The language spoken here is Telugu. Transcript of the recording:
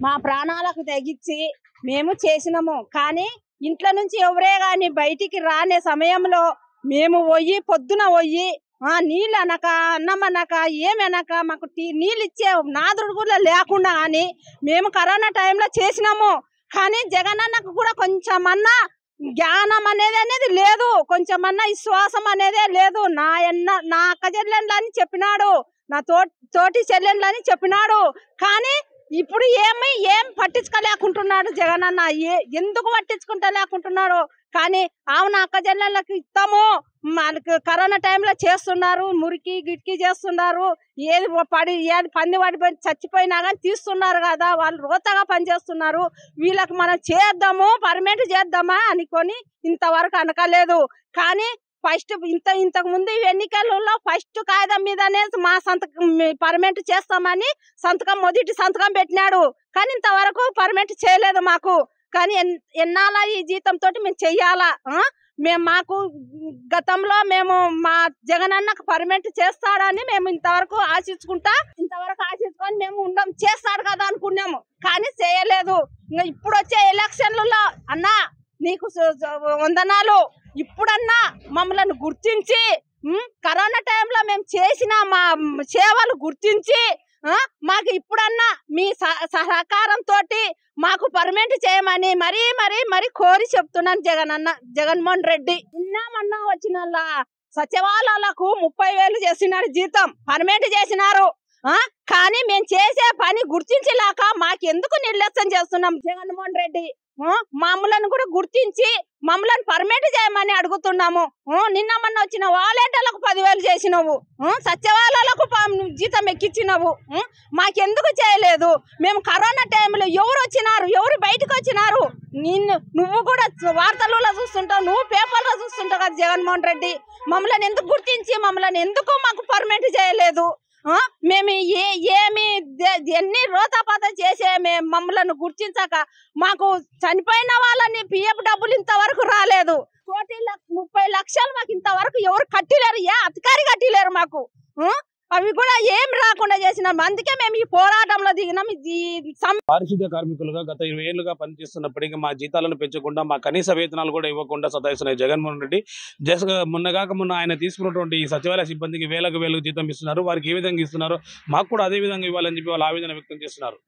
మా ప్రాణాలకు తెగించి మేము చేసినాము. కానీ ఇంట్లో నుంచి ఎవరే గాని బయటికి రానే సమయంలో మేము పొద్దున నీళ్ళు అనక అన్నం అనక ఏమనక మాకు నీళ్ళు ఇచ్చే నాదుడు కూడా లేకుండా కానీ మేము కరోనా టైంలో చేసినాము. కానీ జగనన్నకు కూడా కొంచెమన్నా జ్ఞానం అనేది లేదు, కొంచెమన్నా విశ్వాసం అనేదే లేదు. నా అక్క చెల్లెళ్ళని చెప్పినాడు, నా తోటి చెల్లెళ్ళని చెప్పినాడు. కానీ ఇప్పుడు ఏం పట్టించుకోలేకుంటున్నాడు జగనన్న. ఎందుకు పట్టించుకుంటలేకుంటున్నాడు? కానీ అవును అక్క చెల్లెళ్ళకి ఇస్తాము, మనకు కరోనా టైంలో చేస్తున్నారు, మురికి గిట్కి చేస్తున్నారు, ఏది పంది పడిపోయి చచ్చిపోయినా కానీ తీస్తున్నారు కదా, వాళ్ళు రోతగా పనిచేస్తున్నారు. వీళ్ళకి మనం చేద్దాము, పర్మనెంట్ చేద్దామా అనుకొని ఇంతవరకు అనకలేదు. కానీ ఫస్ట్ ఇంతకు ముందు ఎన్నికలలో ఫస్ట్ కాగితం మీదనే మా సంతకం పర్మనెంట్ చేస్తామని మొదటి సంతకం పెట్టినాడు. కానీ ఇంతవరకు పర్మనెంట్ చేయలేదు మాకు. కానీ ఎన్నాళ్ళ ఈ జీతంతో మేము చెయ్యాలా? మాకు గతంలో మేము మా జగనన్నకు పర్మనెంట్ చేస్తాడని మేము ఇంతవరకు ఆశించుకొని మేము చేస్తాడు కదా అనుకున్నాము. కానీ చేయలేదు. ఇప్పుడు వచ్చే ఎలక్షన్లలో అన్నా నీకు వందనాలు, ఇప్పుడన్నా మమ్మల్ని గుర్తించి కరోనా టైంలో మేము చేసిన మా సేవలు గుర్తించి మాకు ఇప్పుడన్నా మీ సహకారంతో మాకు పర్మనెంట్ చేయమని మరీ కోరి చెప్తున్నాను జగన్మోహన్ రెడ్డి. నిన్నమన్నా వచ్చిన సచివాలయాలకు 30,000 చేసినారు జీతం, పర్మనెంట్ చేసినారు. కానీ మేము చేసే పని గుర్తించలేక మాకెందుకు నిర్లక్ష్యం చేస్తున్నాం? జగన్మోహన్ రెడ్డి మమ్మల్ని కూడా గుర్తించి మమ్మల్ని పర్మనెంట్ చేయమని అడుగుతున్నాము. నిన్న మొన్న వచ్చిన వాలంటీర్లకు 10,000 చేసినవు, సచివాలయాలకు జీతం ఎక్కించినవు, మాకెందుకు చేయలేదు? మేము కరోనా టైంలో ఎవరు వచ్చినారు, ఎవరు బయటకు వచ్చినారు? నువ్వు కూడా వార్తలలో చూస్తుంటావు, నువ్వు పేపర్లో చూస్తుంటావు కదా జగన్మోహన్ రెడ్డి. మమ్మల్ని ఎందుకు గుర్తించి మాకు పర్మనెంట్ చేయలేదు? మేము ఎన్ని రోతాపాత చేసే మమ్మల్ని గుర్తించక మాకు చనిపోయిన వాళ్ళని పిఎఫ్ డబ్బులు ఇంతవరకు రాలేదు. 1,30 లక్షలు మాకు ఇంతవరకు ఎవరు కట్టిలేరు, అధికారి కట్టిలేరు మాకు. అవి కూడా ఏం రాకుండా చేసినాం. అందుకే మేము ఈ పోరాటంలో దిగినాం. పారిశుద్ధ్య కార్మికులుగా గత 20 ఏళ్లుగా పనిచేస్తున్నప్పటికీ మా జీతాలను పెంచకుండా, మా కనీస వేతనాలు కూడా ఇవ్వకుండా సతాయిస్తున్నాయి జగన్మోహన్ రెడ్డి. మొన్న ఆయన తీసుకున్నటువంటి ఈ సచివాలయ సిబ్బందికి వేలకు జీతం ఇస్తున్నారు. వారికి ఏ విధంగా ఇస్తున్నారు, మాకు కూడా అదే విధంగా ఇవ్వాలని చెప్పి వాళ్ళు ఆవేదన వ్యక్తం చేస్తున్నారు.